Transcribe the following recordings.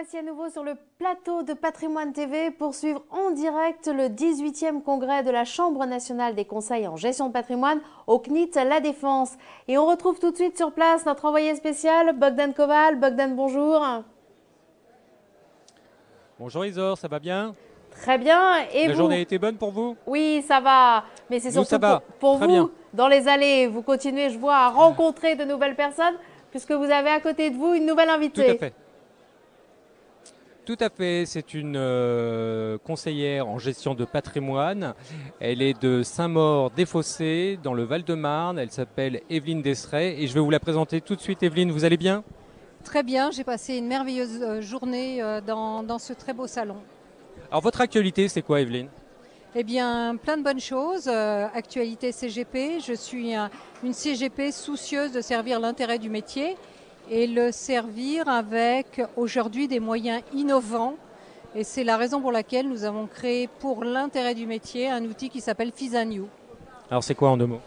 voici à nouveau sur le plateau de Patrimoine TV pour suivre en direct le 18e congrès de la Chambre nationale des conseils en gestion de patrimoine au CNIT La Défense. Et on retrouve tout de suite sur place notre envoyé spécial, Bogdan Koval. Bogdan, bonjour. Bonjour Isor, ça va bien? Très bien. Et La vous? journée a été bonne pour vous? Oui, ça va. Mais c'est Nous, surtout ça va. pour Très vous, bien. dans les allées, vous continuez, je vois, à rencontrer de nouvelles personnes puisque vous avez à côté de vous une nouvelle Tout invitée. à fait. Tout à fait, c'est une conseillère en gestion de patrimoine. Elle est de Saint-Maur-des-Fossés, dans le Val-de-Marne. Elle s'appelle Evelyne Desseray et je vais vous la présenter tout de suite. Evelyne, vous allez bien? Très bien, j'ai passé une merveilleuse journée dans ce très beau salon. Alors votre actualité, c'est quoi Evelyne? Eh bien, plein de bonnes choses. Actualité CGP, je suis une CGP soucieuse de servir l'intérêt du métier et le servir avec aujourd'hui des moyens innovants. Et c'est la raison pour laquelle nous avons créé pour l'intérêt du métier un outil qui s'appelle FISANYOU. Alors c'est quoi en deux mots?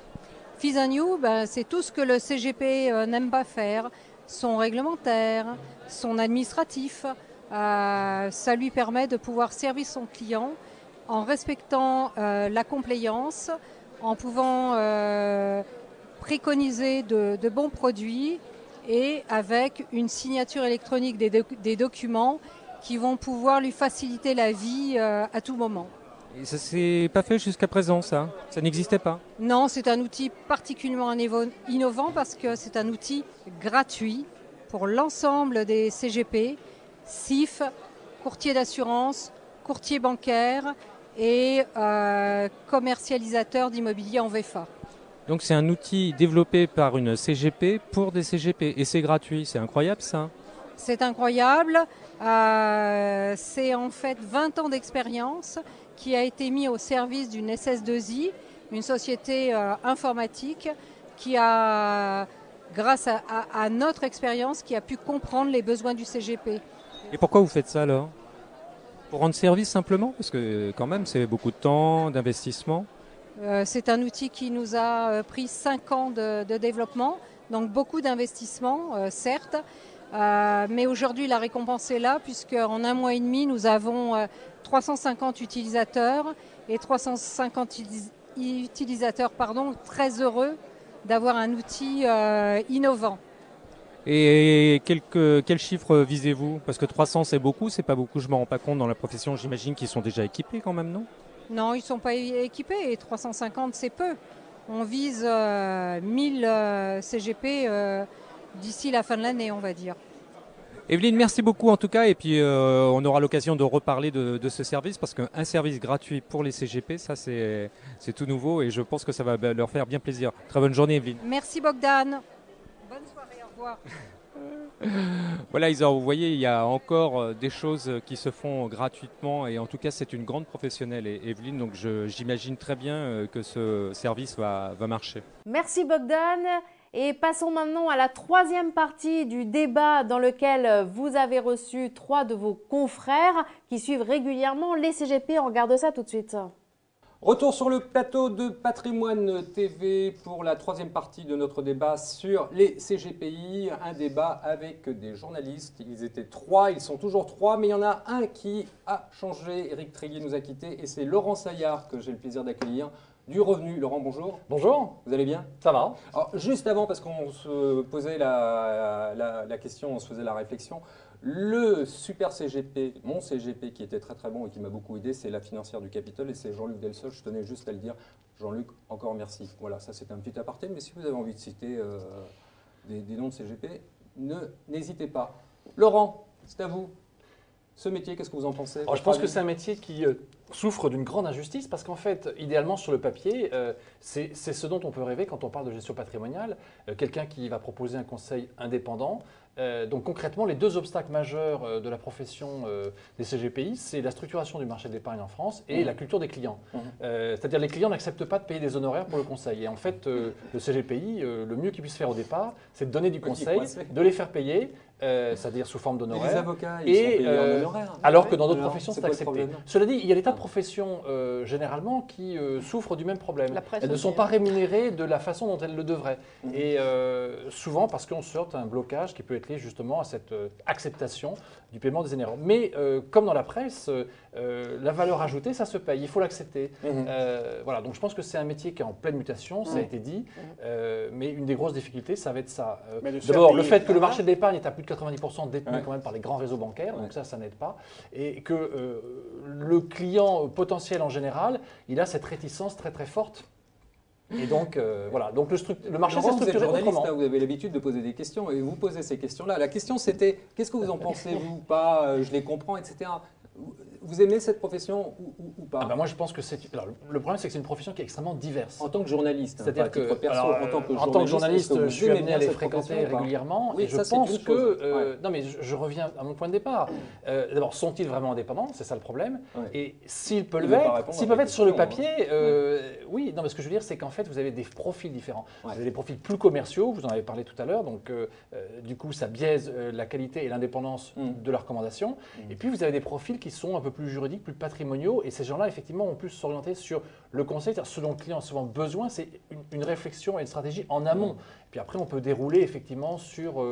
FISANYOU, c'est tout ce que le CGP n'aime pas faire, son réglementaire, son administratif. Ça lui permet de pouvoir servir son client en respectant la compliance, en pouvant préconiser de bons produits et avec une signature électronique des documents qui vont pouvoir lui faciliter la vie à tout moment. Et ça s'est pas fait jusqu'à présent, ça? Ça n'existait pas? Non, c'est un outil particulièrement innovant parce que c'est un outil gratuit pour l'ensemble des CGP, CIF, courtier d'assurance, courtier bancaire et commercialisateur d'immobilier en VFA. Donc c'est un outil développé par une CGP pour des CGP et c'est gratuit, c'est incroyable ça. C'est incroyable, c'est en fait 20 ans d'expérience qui a été mis au service d'une SS2I, une société informatique qui a, grâce à notre expérience, qui a pu comprendre les besoins du CGP. Et pourquoi vous faites ça alors? Pour rendre service simplement? Parce que quand même c'est beaucoup de temps, d'investissement. C'est un outil qui nous a pris 5 ans de développement, donc beaucoup d'investissement, certes, mais aujourd'hui la récompense est là puisqu'en un mois et demi nous avons 350 utilisateurs et 350 utilisateurs très heureux d'avoir un outil innovant. Et quel chiffre visez-vous? Parce que 300 c'est beaucoup, c'est pas beaucoup, je ne m'en rends pas compte dans la profession, j'imagine qu'ils sont déjà équipés quand même, non? Non, ils ne sont pas équipés et 350 c'est peu. On vise 1000 CGP d'ici la fin de l'année, on va dire. Evelyne, merci beaucoup en tout cas, et puis on aura l'occasion de reparler de ce service, parce qu'un service gratuit pour les CGP, ça c'est tout nouveau, et je pense que ça va leur faire bien plaisir. Très bonne journée Evelyne. Merci Bogdan. Bonne soirée, au revoir. Voilà Isor, vous voyez, il y a encore des choses qui se font gratuitement, et en tout cas c'est une grande professionnelle, Evelyne, donc j'imagine très bien que ce service va marcher. Merci Bogdan. Et passons maintenant à la troisième partie du débat dans lequel vous avez reçu 3 de vos confrères qui suivent régulièrement les CGP. On regarde ça tout de suite. Retour sur le plateau de Patrimoine TV pour la troisième partie de notre débat sur les CGPI. Un débat avec des journalistes. Ils étaient 3, ils sont toujours 3, mais il y en a un qui a changé. Éric Tréguier nous a quittés et c'est Laurent Saillard que j'ai le plaisir d'accueillir. Du Revenu. Laurent, bonjour. Bonjour. Vous allez bien? Ça va. Alors, juste avant, parce qu'on se posait la question, on se faisait la réflexion, le super CGP, mon CGP qui était très très bon et qui m'a beaucoup aidé, c'est la financière du Capitole et c'est Jean-Luc Delsol. Je tenais juste à le dire. Jean-Luc, encore merci. Voilà, ça c'était un petit aparté, mais si vous avez envie de citer des noms de CGP, n'hésitez pas. Laurent, c'est à vous. Ce métier, qu'est-ce que vous en pensez? Alors, je pense que c'est un métier qui souffre d'une grande injustice parce qu'en fait, idéalement sur le papier, c'est ce dont on peut rêver quand on parle de gestion patrimoniale. Quelqu'un qui va proposer un conseil indépendant. Donc concrètement, les 2 obstacles majeurs de la profession des CGPI, c'est la structuration du marché de l'épargne en France et la culture des clients. C'est-à-dire les clients n'acceptent pas de payer des honoraires pour le conseil. Et en fait, le CGPI, le mieux qu'il puisse faire au départ, c'est de donner du conseil, de les faire payer c'est-à-dire sous forme Et les d'honoraires. avocats, ils sont payés en honoraires. Alors que dans d'autres Alors, professions, c'est c'est quoi le accepté. problème ? Cela dit, il y a des tas de professions généralement qui souffrent du même problème. La presse Elles ne aussi, sont pas hein. rémunérées de la façon dont elles le devraient. Et souvent parce qu'on sort un blocage qui peut être lié justement à cette acceptation du paiement des honoraires. Mais comme dans la presse, la valeur ajoutée, ça se paye, il faut l'accepter. Voilà, donc je pense que c'est un métier qui est en pleine mutation, ça a été dit, mais une des grosses difficultés, ça va être ça. Mais de se faire D'abord, le payer. fait que le marché de l'épargne est à plus de 90% détenu Ouais. quand même par les grands réseaux bancaires, donc ça n'aide pas. Et que le client potentiel en général, il a cette réticence très très forte. Et donc, voilà, donc le marché s'est Laurent, vous êtes structuré journaliste, autrement. hein, vous avez l'habitude de poser des questions et vous posez ces questions-là. La question c'était, qu'est-ce que vous en pensez, vous, pas, je les comprends, etc. Vous aimez cette profession ou pas? Ah bah moi je pense que c'est... alors, le problème c'est que c'est une profession qui est extrêmement diverse. En tant que journaliste, C'est-à-dire pas à titre que, perso, alors, en tant que journaliste, est-ce que je vous suis aimez amené bien à les cette fréquenter profession ou pas? régulièrement Oui, et je ça, c'est pense une que... chose, ouais. Non mais je reviens à mon point de départ. D'abord, sont-ils vraiment indépendants? C'est ça le problème. Ouais. Et s'ils peuvent Il veut pas être, répondre s'ils à peuvent la être sur le question, papier, oui, non mais ce que je veux dire c'est qu'en fait vous avez des profils différents. Ouais. Vous avez des profils plus commerciaux, vous en avez parlé tout à l'heure, donc du coup ça biaise la qualité et l'indépendance de la recommandation. Et puis vous avez des profils qui sont un peu plus juridiques, plus patrimoniaux, et ces gens-là effectivement vont plus s'orienter sur le conseil, c'est-à-dire ce dont le client a souvent besoin, c'est une réflexion et une stratégie en amont. Puis après on peut dérouler effectivement sur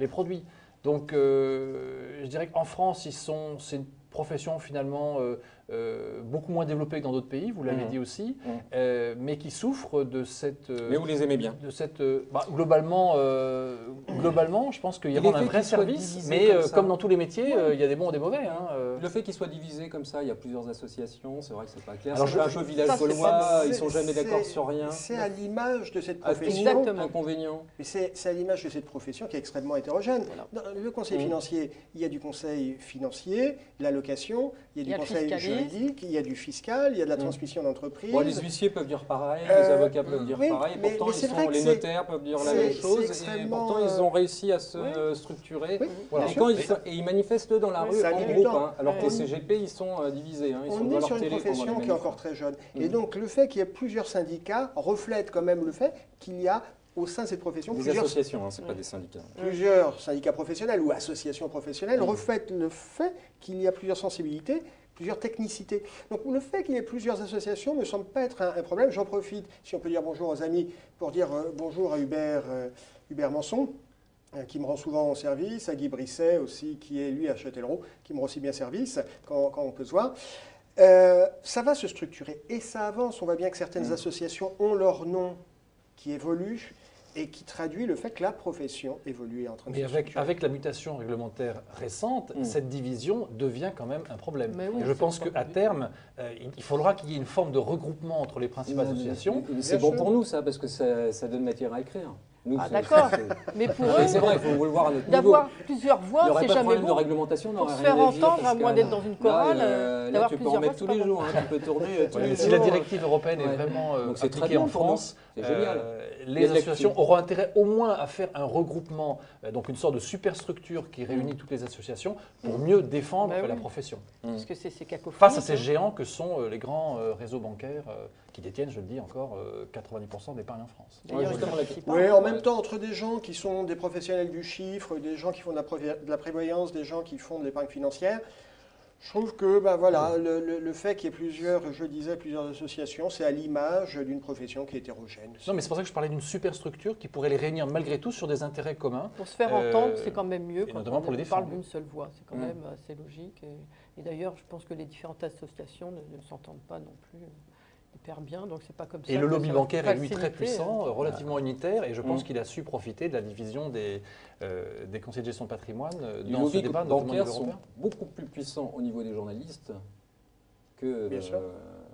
les produits. Donc je dirais qu'en France, c'est une profession finalement beaucoup moins développée que dans d'autres pays, vous l'avez dit aussi, mais qui souffre de cette... Mais vous les aimez bien. de cette, globalement, je pense qu'ils Et rendent les un faits vrai qu'ils soient service, divisés mais comme ça. comme dans tous les métiers, il y a des bons et des mauvais. Hein, Le fait qu'ils soient divisés comme ça, il y a plusieurs associations, c'est vrai que c'est pas clair. Alors, C'est un peu village Ça, c'est gaulois, pas- ils sont jamais c'est- d'accord sur rien. C'est à l'image de cette À profession. Exactement. inconvénient. Mais c'est à l'image de cette profession qui est extrêmement hétérogène. Dans le conseil financier, il y a du conseil financier, l'allocation, il y a Il y du a le conseil fiscaliste. juridique, il y a du fiscal, il y a de la transmission d'entreprise. Bon, les huissiers peuvent dire pareil, les Euh, avocats peuvent dire oui, pareil, mais pourtant c'est vrai que les c'est- notaires peuvent dire la c'est- même c'est chose, et extrêmement, pourtant ils ont réussi à se structurer. Oui, Voilà. bien Et, sûr. quand ils manifestent dans la Oui, rue ça a en mis du groupe, temps. hein, alors que les Ouais. CGP ils sont divisés, hein, ils sont On devant est leur sur une télé pendant profession les qui est manifs. encore très jeune. Et donc le fait qu'il y ait plusieurs syndicats reflète quand même le fait qu'il y a au sein de cette profession Des associations, hein, c'est pas des syndicats. plusieurs syndicats professionnels ou associations professionnelles reflètent le fait qu'il y a plusieurs sensibilités, plusieurs technicités. Donc le fait qu'il y ait plusieurs associations ne semble pas être un problème. J'en profite, si on peut dire bonjour aux amis, pour dire bonjour à Hubert Manson, qui me rend souvent service, à Guy Brisset aussi, qui est lui à Châtellerault, qui me rend aussi bien service quand on peut se voir. Ça va se structurer et ça avance. On voit bien que certaines associations ont leur nom qui évolue et qui traduit le fait que la profession évolue et est en train de Mais se avec, structurer. avec la mutation réglementaire récente, cette division devient quand même un problème. Mais oui, et je c'est pense pas qu'à terme, il faudra qu'il y ait une forme de regroupement entre les principales associations. C'est Bien bon sûr. pour nous ça, parce que ça donne matière à écrire. Nous, Ah, c'est- d'accord. c'est- Mais pour Non, eux, mais c'est vrai, il faut le voir à notre niveau. d'avoir plusieurs Il n'y voix, aurait c'est pas de jamais problème de bon. réglementation, on Pour n'aurait se rien faire à dire, entendre, à Pascal. moins d'être dans une chorale, Là, d'avoir tu peux en plusieurs mettre voix, tous c'est les pas jours, bon. hein, tu peux tourner tous Ouais, les si jours. la directive européenne Ouais. est vraiment Donc c'est très appliquée bien en pour nous. France, C'est génial. les Il y a de associations l'actu. auront intérêt au moins à faire un regroupement, donc une sorte de superstructure qui réunit toutes les associations pour mieux défendre Bah oui. la profession. Parce que c'est cacophonique. Face à ces hein. géants que sont les grands réseaux bancaires qui détiennent, je le dis encore, 90% de l'épargne en France. D'ailleurs, Ouais, justement, ils la- participent pas. Oui, en même temps, entre des gens qui sont des professionnels du chiffre, des gens qui font de la prévoyance, des gens qui font de l'épargne financière, je trouve que voilà, le fait qu'il y ait plusieurs, je le disais, plusieurs associations, c'est à l'image d'une profession qui est hétérogène. Non, mais c'est pour ça que je parlais d'une superstructure qui pourrait les réunir malgré tout sur des intérêts communs. Pour se faire entendre, c'est quand même mieux et quand notamment pour les on parle défendre. d'une seule voix. C'est quand même assez logique. Et d'ailleurs, je pense que les différentes associations ne s'entendent pas non plus hyper bien. Donc c'est pas comme ça. Et le que lobby ça va bancaire est lui très faciliter, puissant, relativement unitaire, et je pense Mm. qu'il a su profiter de la division des conseillers de gestion de patrimoine Les dans ce lobbies débat, notamment au bancaires niveau sont européen. beaucoup plus puissants au niveau des journalistes que Bien sûr.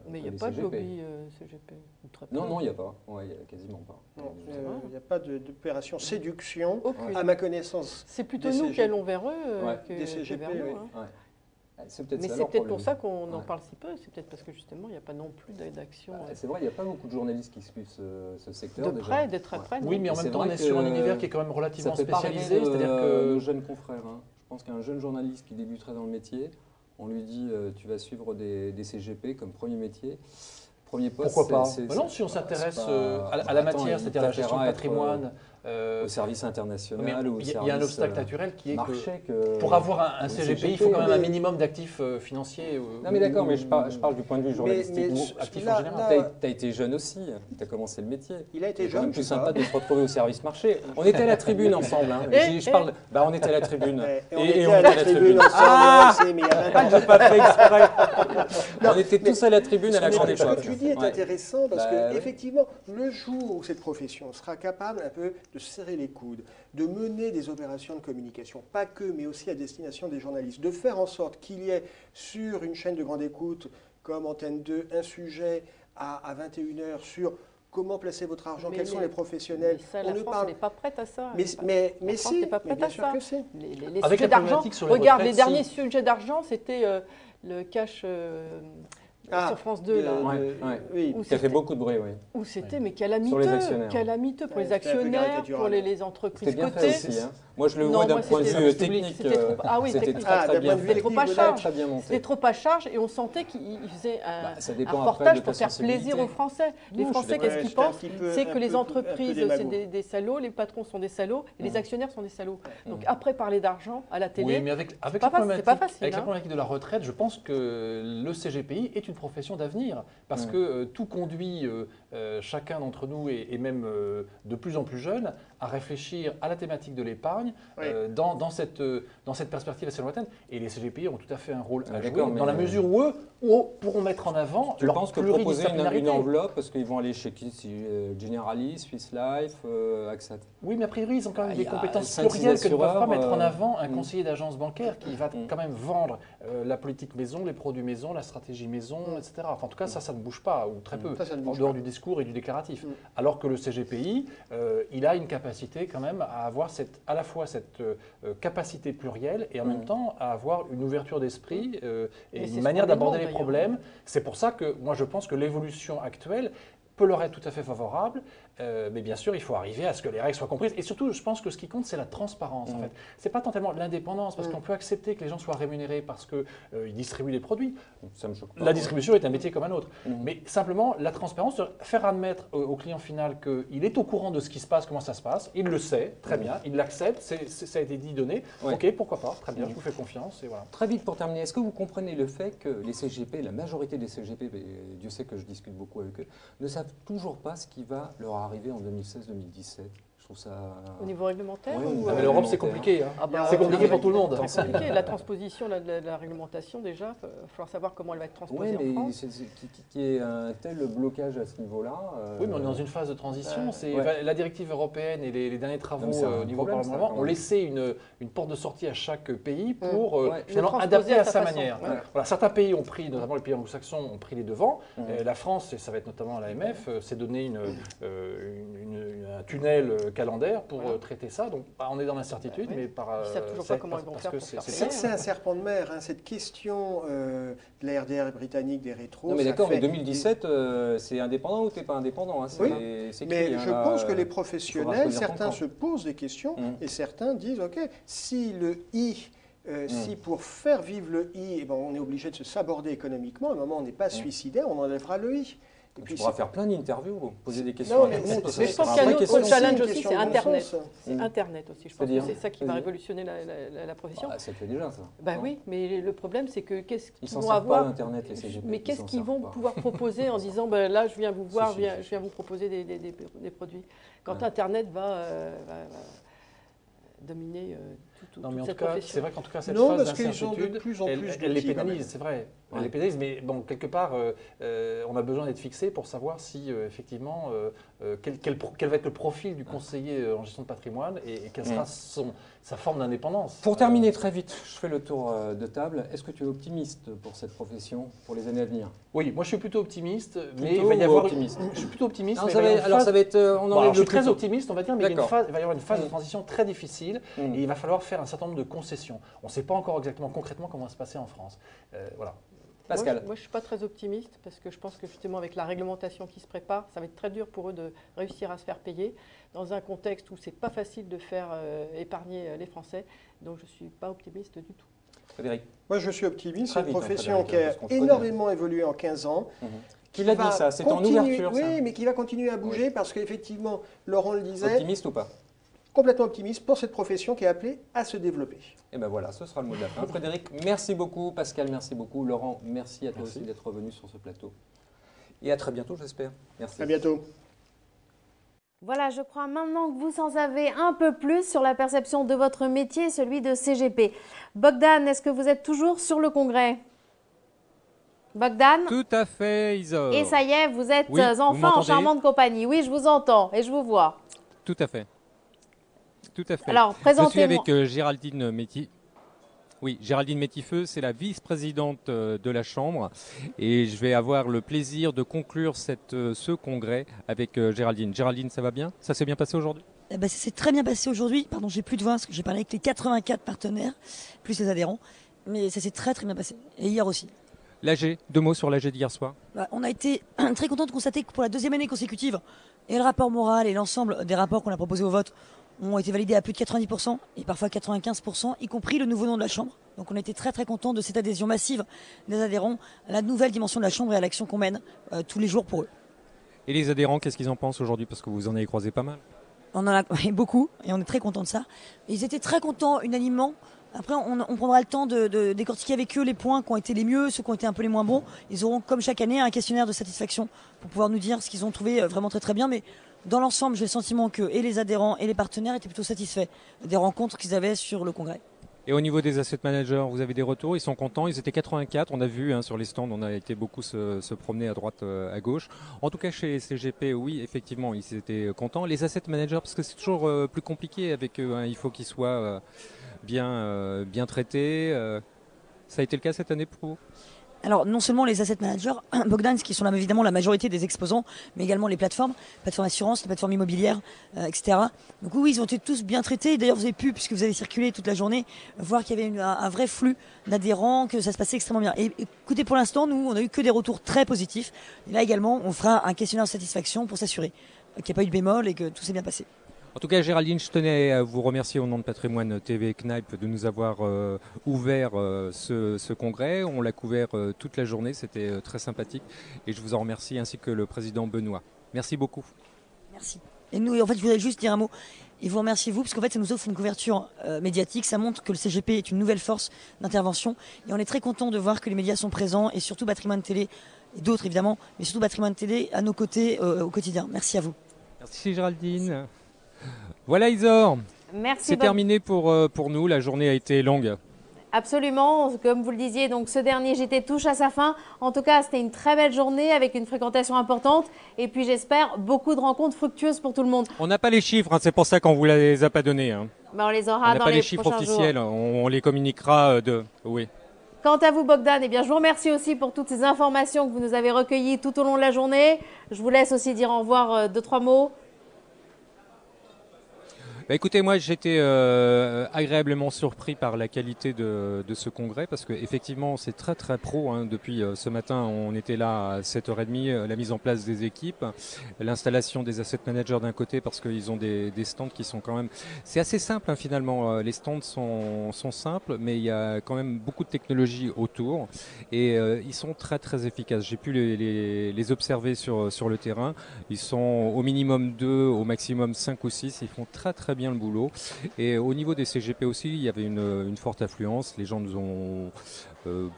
Mais il n'y a les pas de CGP. lobby CGP. Ou très peu. Non, non, il n'y a pas. Ouais, il n'y a quasiment pas. Non, il n'y a pas d'opération séduction, Aucune. à ma connaissance. C'est plutôt Des nous qui CGP. allons vers eux Ouais. que, Des que CGP, vers nous. oui. hein. Ouais. C'est peut-être Mais ça c'est leur peut-être pour problème. ça qu'on en Ouais. parle si peu. C'est peut-être parce que justement, il n'y a pas non plus d'action C'est vrai, il n'y a pas beaucoup de journalistes qui suivent ce secteur. de déjà. près, de très Ouais. près. non. Oui, mais en Et c'est même temps, on vrai est sur un que univers qui est quand même Ça relativement fait pas rêver spécialisé, c'est-à-dire nos que... jeunes confrères. Hein. Je pense qu'un jeune journaliste qui débuterait dans le métier, on lui dit tu vas suivre des CGP comme premier métier. Premier poste, Pourquoi pas c'est- Bah non, si on s'intéresse c'est pas- à la Attends, matière, il c'est-à-dire la gestion de préférera être, patrimoine, Au service international ou au il y a un service obstacle naturel qui est marché que pour avoir un CGP, il faut quand même un minimum d'actifs financiers. Non mais d'accord, mais je parle du point de vue journalistique. Actifs en général. Tu as été jeune aussi, tu as commencé le métier. Il a été C'est quand même jeune, plus je sais sympa pas. de se retrouver au service marché. On était à la tribune ensemble. Hein. On était à la tribune. Et on était à la tribune ensemble, mais il y a 20 ans. J'ai pas fait exprès. On était tous à la tribune à la grande Ce époque. que tu dis est intéressant parce que effectivement, le jour où cette profession sera capable un peu de serrer les coudes, de mener des opérations de communication, pas que, mais aussi à destination des journalistes, de faire en sorte qu'il y ait sur une chaîne de grande écoute comme Antenne 2 un sujet à 21h sur comment placer votre argent, quels sont les professionnels. Mais ça, la France n'est pas prête à ça. Mais si, n'est pas prête bien à sûr ça. que si. Les Avec sujets la d'argent, problématique sur les regarde, les retraites, derniers sujets d'argent, c'était le cash sur France 2. Là. Oui, Où Ça fait c'était- beaucoup de bruit, oui. Où c'était, mais Sur les actionnaires. calamiteux pour les C'était un peu actionnaires, caricatural. pour les entreprises C'était bien fait cotées. aussi. Hein. Moi, je le Non, vois d'un moi, point de c'était- vue c'était technique. trop- ah oui, C'était technique. très d'un bien point de vue fait. C'était trop à technique, charge. Très bien monté. C'était trop à charge et on sentait qu'il faisait Ça un dépend après reportage de pour ta faire sensibilité. plaisir aux Français. Les Non, je Français, suis qu'est-ce d'accord. qu'ils J'étais un pensent? petit peu- C'est un que peu- les un peu entreprises, démago. c'est des salauds, les patrons sont des salauds et les actionnaires sont des salauds. Donc après, parler d'argent à la télé, Oui, mais avec pas la facile, problématique, c'est pas facile, avec la hein. problématique de la retraite, je pense que le CGPI est une profession d'avenir parce que tout conduit chacun d'entre nous et même de plus en plus jeunes à réfléchir à la thématique de l'épargne dans cette perspective assez lointaine. Et les CGPI ont tout à fait un rôle à jouer d'accord, dans mais- la mesure où eux pourront mettre en avant Tu leur penses que proposer pluridisciplinarité. une enveloppe, parce qu'ils vont aller chez qui Generali, Swiss Life, AXA. Oui, mais a priori, ils ont quand même Ah, des il y a compétences 5-6 plurielles que ne peuvent pas assureurs, mettre en avant un conseiller d'agence bancaire qui va Mm. quand même vendre la politique maison, les produits maison, la stratégie maison, etc. Enfin, en tout cas, ça ne bouge pas, ou très peu, Ça ne en bouge dehors pas. du discours et du déclaratif. Mm. Alors que le CGPI, il a une capacité quand même à avoir à la fois cette capacité plurielle et en même temps à avoir une ouverture d'esprit et Mais c'est une ce manière qu'on lui d'aborder demande, les d'ailleurs. problèmes. C'est pour ça que moi je pense que l'évolution actuelle peut leur être tout à fait favorable, mais bien sûr, il faut arriver à ce que les règles soient comprises. Et surtout, je pense que ce qui compte, c'est la transparence. En fait, c'est pas tant tellement l'indépendance, parce qu'on peut accepter que les gens soient rémunérés parce qu'ils distribuent des produits. Ça me choque pas. La distribution est un métier comme un autre. Mais simplement, la transparence, faire admettre au client final qu'il est au courant de ce qui se passe, comment ça se passe, il le sait, très bien, il l'accepte, ça a été dit, donné. Ouais. Ok, pourquoi pas, très bien, je vous fais confiance, et voilà. Très vite pour terminer, est-ce que vous comprenez le fait que les CGP, la majorité des CGP, et Dieu sait que je discute beaucoup avec eux, ne savent toujours pas ce qui va leur arriver en 2016-2017? Je trouve ça... au niveau réglementaire, Ouais, ou, au niveau Ah, mais l'Europe, c'est compliqué. Hein. Ah bah, C'est compliqué pour tout le monde. C'est compliqué. La transposition de la réglementation, déjà, il va falloir savoir comment elle va être transposée Oui, en mais France. qui est un tel blocage à ce niveau-là. Oui, mais on est dans une phase de transition. ouais. La directive européenne et les derniers Non, travaux mais c'est un au niveau problème, ça, parlement quand ont même. laissé une porte de sortie à chaque pays pour Ouais. finalement Le transposer adapter à à sa sa façon. manière. Ouais. Voilà, certains pays ont pris, notamment les pays anglo-saxons, ont pris les devants. La France, et ça va être notamment l'AMF, s'est donné un tunnel calendaire pour traiter ça. Donc on est dans l'incertitude, mais par... Ils savent toujours pas comment ils vont faire pour faire Ça, c'est un serpent de mer, hein, cette question de la RDR britannique, des rétros. Non mais ça d'accord, mais fait- 2017, c'est indépendant ou t'es pas indépendant hein, Oui, c'est mais écrit, hein, je là, pense que les faudra professionnels, choisir ton certains camp. se posent des questions et certains disent, OK, si le I, si pour faire vivre le I, eh ben, on est obligé de se saborder économiquement, à un moment on n'est pas suicidaire, on enlèvera le I. Et Tu puis pourras c'est- faire plein d'interviews, poser des questions Non, à mais tout le monde, c'est- ça, Mais je sera pense un qu'il y a vrai un autre questionnement. challenge une aussi, question c'est de bon Internet. sens. C'est Internet aussi, je pense que C'est-à-dire c'est ça qui va révolutionner la profession. Ah, ça le fait déjà ça. Bah non oui, mais le problème, c'est que qu'est-ce Ils qu'ils s'en vont servent pas avoir d'Internet, les CGP. Mais ils qu'est-ce s'en qu'ils servent vont pas. pouvoir proposer en disant ben là, je viens vous voir, Si, je viens vous proposer des produits. Quand Ouais. Internet va dominer toute Non, mais en tout cette cas, profession. c'est vrai qu'en tout cas, cette Non, phase parce qu'ils ont de d'incertitude, plus en plus elle les d'outils, quand pénalise, même. c'est vrai. Elle Ouais. les pénalise, mais bon, quelque part, on a besoin d'être fixé pour savoir si, effectivement, quel va être le profil du conseiller en gestion de patrimoine et quelle sera sa forme d'indépendance. Pour terminer très vite, je fais le tour de table. Est-ce que tu es optimiste pour cette profession, pour les années à venir? Oui, moi je suis plutôt optimiste, mais Plutôt il va y ou avoir. optimiste Je suis plutôt optimiste. Non, mais ça il va y va, avoir une alors phase- ça va être, on Bon, alors, enlève je le suis très plutôt. optimiste, on va dire, mais il D'accord. va y avoir une phase de transition très difficile et il va falloir faire un certain nombre de concessions. On ne sait pas encore exactement concrètement comment ça va se passer en France. Voilà. Pascal. Moi, je ne suis pas très optimiste parce que je pense que justement avec la réglementation qui se prépare, ça va être très dur pour eux de réussir à se faire payer dans un contexte où c'est pas facile de faire épargner les Français. Donc je ne suis pas optimiste du tout. Frédéric. Moi, je suis optimiste. Très C'est une vite, hein, profession Frédéric, qui a parce qu'on se connaît. énormément évolué en 15 ans. Qui l'a dit va ça? C'est en continuer- ouverture ça. Oui, mais qui va continuer à bouger parce qu'effectivement, Laurent le disait, Optimiste ou pas? complètement optimiste pour cette profession qui est appelée à se développer. Et ben voilà, ce sera le mot de la fin. Frédéric, merci beaucoup. Pascal, merci beaucoup. Laurent, merci à toi aussi d'être venu sur ce plateau. Et à très bientôt, j'espère. Merci. À bientôt. Voilà, je crois maintenant que vous en savez un peu plus sur la perception de votre métier, celui de CGP. Bogdan, est-ce que vous êtes toujours sur le congrès? Bogdan? Tout à fait, Isor. Et ça y est, vous êtes Oui, vous enfin en m'entendez? charmante compagnie. Oui, je vous entends et je vous vois. Tout à fait. Tout à fait. Alors, Je suis présentez-moi. avec Géraldine Métis. Oui, Géraldine Métifeux, c'est la vice-présidente de la Chambre. Et je vais avoir le plaisir de conclure ce congrès avec Géraldine. Géraldine, ça va bien? Ça s'est bien passé aujourd'hui? Eh ben, ça s'est très bien passé aujourd'hui. Pardon, j'ai plus de voix parce que j'ai parlé avec les 84 partenaires, plus les adhérents. Mais ça s'est très très bien passé. Et hier aussi. L'AG, 2 mots sur l'AG d'hier soir. Bah, on a été très content de constater que pour la 2e année consécutive, et le rapport moral et l'ensemble des rapports qu'on a proposés au vote ont été validés à plus de 90% et parfois 95%, y compris le nouveau nom de la Chambre. Donc on a été très très content de cette adhésion massive des adhérents à la nouvelle dimension de la Chambre et à l'action qu'on mène tous les jours pour eux. Et les adhérents, qu'est-ce qu'ils en pensent aujourd'hui? Parce que vous en avez croisé pas mal. On en a beaucoup et on est très content de ça. Ils étaient très contents unanimement. Après, on prendra le temps de décortiquer avec eux les points qui ont été les mieux, ceux qui ont été un peu les moins bons. Ils auront, comme chaque année, un questionnaire de satisfaction pour pouvoir nous dire ce qu'ils ont trouvé vraiment très très bien. Mais dans l'ensemble, j'ai le sentiment que et les adhérents et les partenaires étaient plutôt satisfaits des rencontres qu'ils avaient sur le congrès. Et au niveau des asset managers, vous avez des retours? Ils sont contents? Ils étaient 84, on a vu sur les stands, on a été beaucoup se promener à droite, à gauche. En tout cas, chez CGP, oui, effectivement, ils étaient contents. Les asset managers, parce que c'est toujours plus compliqué avec eux, il faut qu'ils soient bien traités. Ça a été le cas cette année pour vous? Alors, non seulement les asset managers, Bogdan, qui sont évidemment la majorité des exposants, mais également les plateformes assurances, les plateformes immobilières, etc. Donc oui, ils ont été tous bien traités. D'ailleurs, vous avez pu, puisque vous avez circulé toute la journée, voir qu'il y avait un vrai flux d'adhérents, que ça se passait extrêmement bien. Et écoutez, pour l'instant, nous, on n'a eu que des retours très positifs. Et là également, on fera un questionnaire de satisfaction pour s'assurer qu'il n'y a pas eu de bémol et que tout s'est bien passé. En tout cas, Géraldine, je tenais à vous remercier au nom de Patrimoine TV Knipe de nous avoir ouvert ce congrès. On l'a couvert toute la journée, c'était très sympathique. Et je vous en remercie, ainsi que le président Benoît. Merci beaucoup. Merci. Et nous, en fait, je voudrais juste dire un mot. Et vous remerciez vous, parce qu'en fait, ça nous offre une couverture médiatique. Ça montre que le CGP est une nouvelle force d'intervention. Et on est très content de voir que les médias sont présents, et surtout Patrimoine Télé, et d'autres évidemment, mais surtout Patrimoine Télé à nos côtés au quotidien. Merci à vous. Merci Géraldine. Voilà Isor, Merci. c'est terminé pour nous, la journée a été longue. Absolument, comme vous le disiez, donc ce dernier JT touche à sa fin. En tout cas, c'était une très belle journée avec une fréquentation importante et puis j'espère beaucoup de rencontres fructueuses pour tout le monde. On n'a pas les chiffres, c'est pour ça qu'on vous les a pas donnés. Ben, on les On aura n'a dans pas les les chiffres prochains officiels, jours. on les communiquera oui. Quant à vous, Bogdan, eh bien, je vous remercie aussi pour toutes ces informations que vous nous avez recueillies tout au long de la journée. Je vous laisse aussi dire au revoir 2-3 mots. Bah écoutez, moi j'étais agréablement surpris par la qualité de ce congrès parce que effectivement c'est très très pro. Depuis ce matin, on était là à 7h30, la mise en place des équipes, l'installation des asset managers d'un côté parce qu'ils ont des stands qui sont quand même... C'est assez simple finalement, les stands sont simples mais il y a quand même beaucoup de technologie autour et ils sont très très efficaces. J'ai pu les observer sur le terrain. Ils sont au minimum 2, au maximum 5 ou 6. Ils font très très bien le boulot. Et au niveau des CGP aussi, il y avait une forte affluence. Les gens nous ont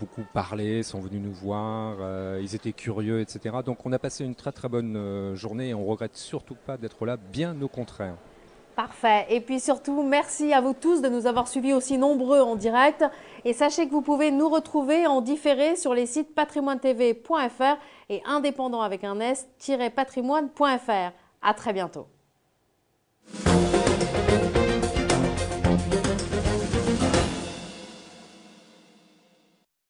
beaucoup parlé, sont venus nous voir, ils étaient curieux, etc. Donc on a passé une très très bonne journée et on regrette surtout pas d'être là, bien au contraire. Parfait. Et puis surtout, merci à vous tous de nous avoir suivis aussi nombreux en direct. Et sachez que vous pouvez nous retrouver en différé sur les sites patrimoinetv.fr et indépendant avec un s-patrimoine.fr. À très bientôt.